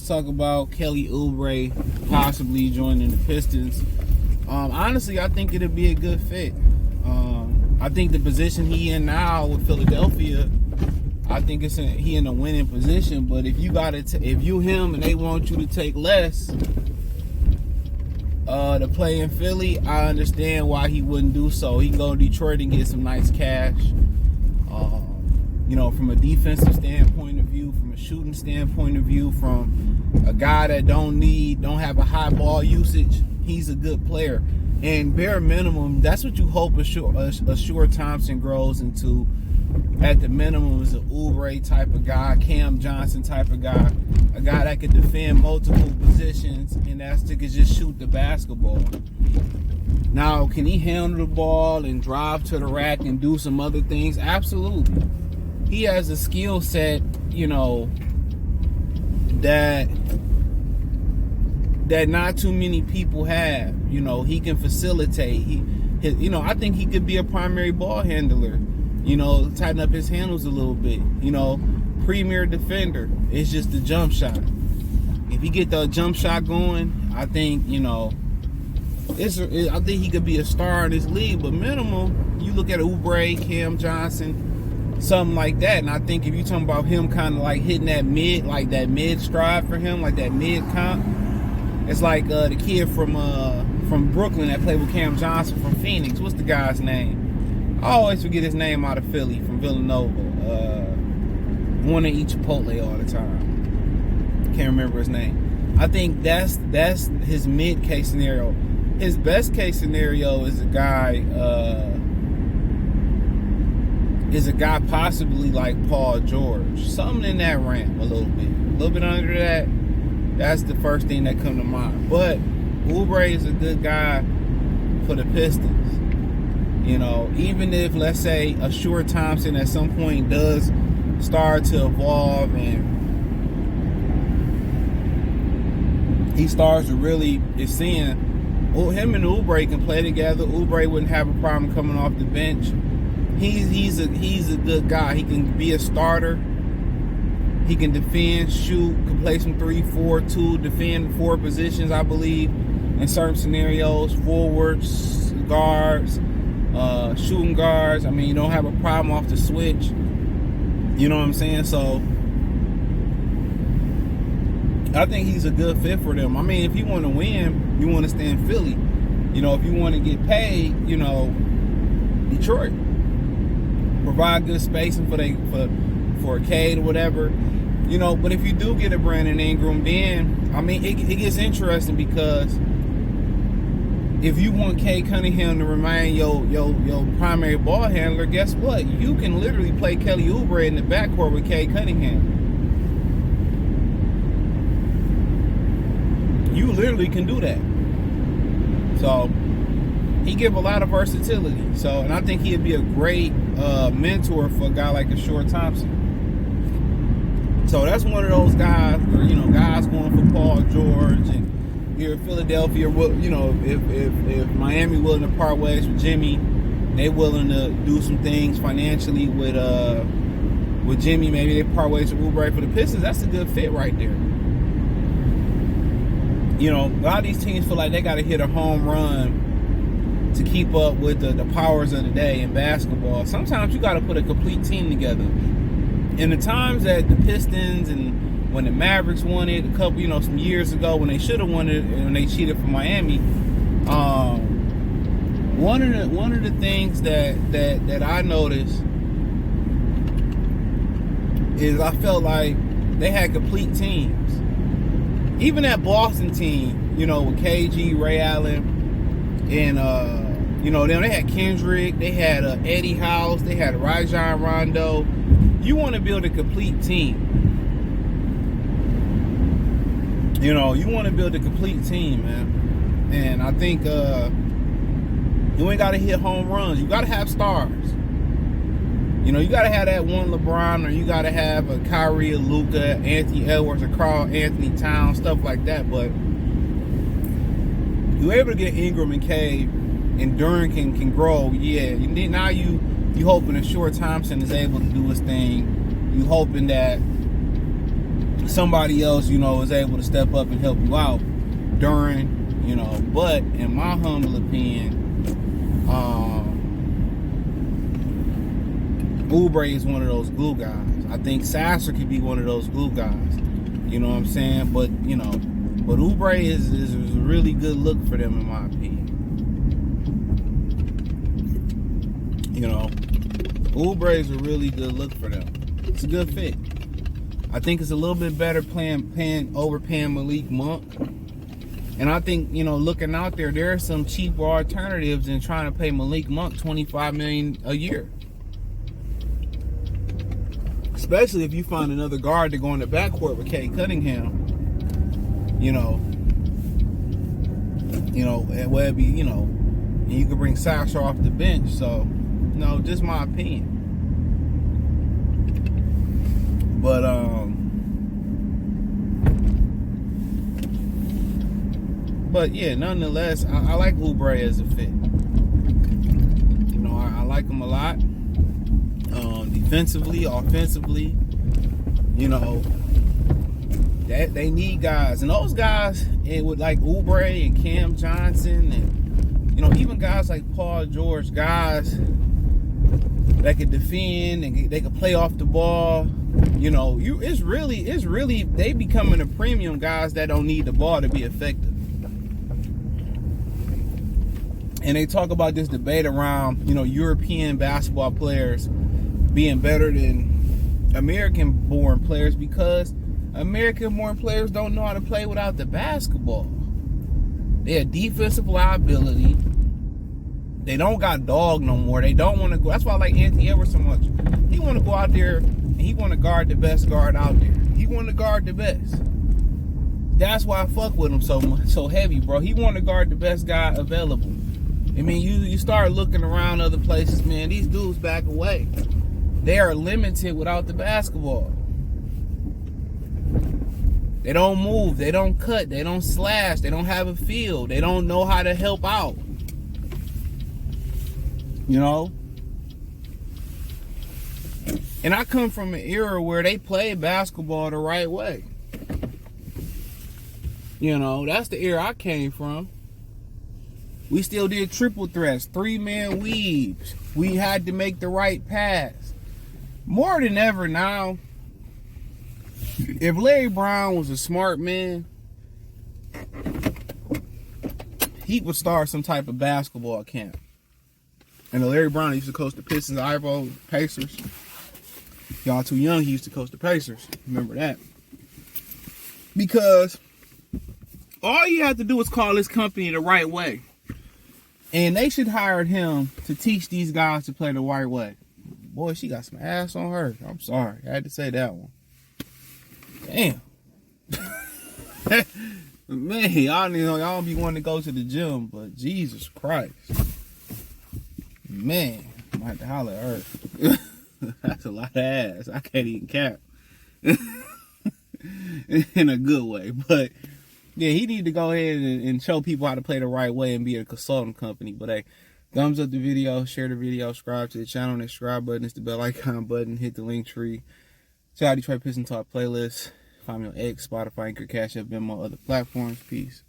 talk about Kelly Oubre possibly joining the Pistons. Honestly, I think it'd be a good fit. I think the position he in now with Philadelphia, I think he in a winning position. But if you if you him and they want you to take less to play in Philly, I understand why he wouldn't do so. He can go to Detroit and get some nice cash. From a defensive standpoint of view, from a shooting standpoint of view, from a guy that don't have a high ball usage, he's a good player. And bare minimum, that's what you hope a Shore Thompson grows into. At the minimum, is an Oubre type of guy, Cam Johnson type of guy, a guy that could defend multiple positions and that could just shoot the basketball. Now, can he handle the ball and drive to the rack and do some other things? Absolutely. He has a skill set, that not too many people have. He can facilitate. I think he could be a primary ball handler. Tighten up his handles a little bit. Premier defender. It's just the jump shot. If he get the jump shot going, I think I think he could be a star in this league. But minimum, you look at Oubre, Cam Johnson, something like that. And I think if you're talking about him kind of like hitting that mid stride for him, like that mid comp, it's like the kid from Brooklyn that played with Cam Johnson from Phoenix. What's the guy's name? I always forget his name out of Philly, from Villanova. One to eat Chipotle all the time. Can't remember his name. I think that's his mid case scenario. His best case scenario is a guy possibly like Paul George, something in that realm, a little bit under that. That's the first thing that come to mind. But Oubre is a good guy for the Pistons. Even if, let's say, a Shore Thompson at some point does start to evolve and he starts to really is seeing him and Oubre can play together. Oubre wouldn't have a problem coming off the bench. He's a good guy. He can be a starter. He can defend, shoot, can play some 3-4-2, defend 4 positions, I believe, in certain scenarios. Forwards, guards, shooting guards. I mean, you don't have a problem off the switch. You know what I'm saying? So I think he's a good fit for them. I mean, if you want to win, you want to stay in Philly. If you want to get paid, Detroit. Provide good spacing for a Cade or whatever. But if you do get a Brandon Ingram, then I mean it gets interesting, because if you want Cade Cunningham to remain your primary ball handler, guess what? You can literally play Kelly Oubre in the backcourt with Cade Cunningham. You literally can do that. So he give a lot of versatility. So, and I think he'd be a great mentor for a guy like a Shore Thompson. So that's one of those guys where, guys going for Paul George, and here in Philadelphia, if Miami willing to part ways with Jimmy, they willing to do some things financially with Jimmy. Maybe they part ways with Oubre for the Pistons. That's a good fit right there. A lot of these teams feel like they got to hit a home run to keep up with the powers of the day in basketball. Sometimes you got to put a complete team together. In the times that the Pistons and when the Mavericks won it a couple, some years ago, when they should have won it and they cheated for Miami, one of the things that I noticed is I felt like they had complete teams. Even that Boston team, with KG, Ray Allen, and then they had Kendrick, they had Eddie House, they had Rajon Rondo. You want to build a complete team. You want to build a complete team, man. And I think you ain't got to hit home runs. You got to have stars. You got to have that one LeBron, or you got to have a Kyrie, a Luka, Anthony Edwards, or Karl Anthony Towns, stuff like that. But you're able to get Ingram and Cade, and Duran can grow. Yeah, now you hoping that Shore Thompson is able to do his thing. You hoping that somebody else, is able to step up and help you out during, but in my humble opinion, Oubre is one of those glue guys. I think Sasser could be one of those glue guys. You know what I'm saying? But Oubre is a really good look for them, in my opinion. Oubre is a really good look for them. It's a good fit. I think it's a little bit better overpaying Malik Monk. And I think, looking out there are some cheaper alternatives than trying to pay Malik Monk $25 million a year. Especially if you find another guard to go in the backcourt with Cade Cunningham. And Webby, and you could bring Sasha off the bench. So, just my opinion. But yeah, nonetheless, I like Oubre as a fit. I like him a lot. Defensively, offensively, that they need guys, and those guys, with like Oubre and Cam Johnson, and even guys like Paul George, guys that could defend and they could play off the ball. It's really they becoming a premium guys that don't need the ball to be effective. And they talk about this debate around, European basketball players being better than American-born players because American-born players don't know how to play without the basketball. They're a defensive liability. They don't got dog no more. They don't want to go. That's why I like Anthony Edwards so much. He want to go out there and he want to guard the best guard out there. He want to guard the best. That's why I fuck with him so heavy, bro. He want to guard the best guy available. I mean, you start looking around other places, man. These dudes back away. They are limited without the basketball. They don't move. They don't cut. They don't slash. They don't have a feel. They don't know how to help out. And I come from an era where they played basketball the right way. That's the era I came from. We still did triple threats, 3-man weaves. We had to make the right pass. More than ever now, if Larry Brown was a smart man, he would start some type of basketball camp. And Larry Brown used to coach the Pistons, Ivo, Pacers. Y'all too young, he used to coach the Pacers. Remember that. Because all you have to do is call this company the right way. And they should hire him to teach these guys to play the right way. Boy, she got some ass on her. I'm sorry. I had to say that one. Damn. Man, y'all don't be wanting to go to the gym, but Jesus Christ. Man, I might have to holler at her. That's a lot of ass. I can't even cap. In a good way. But yeah, he need to go ahead and show people how to play the right way and be a consulting company. But hey, thumbs up the video, share the video, subscribe to the channel, and the subscribe button is the bell icon button. Hit the link tree. Check out Detroit Pistons Talk playlist. Find me on X, Spotify, Anchor, Cash App, Venmo, other platforms. Peace.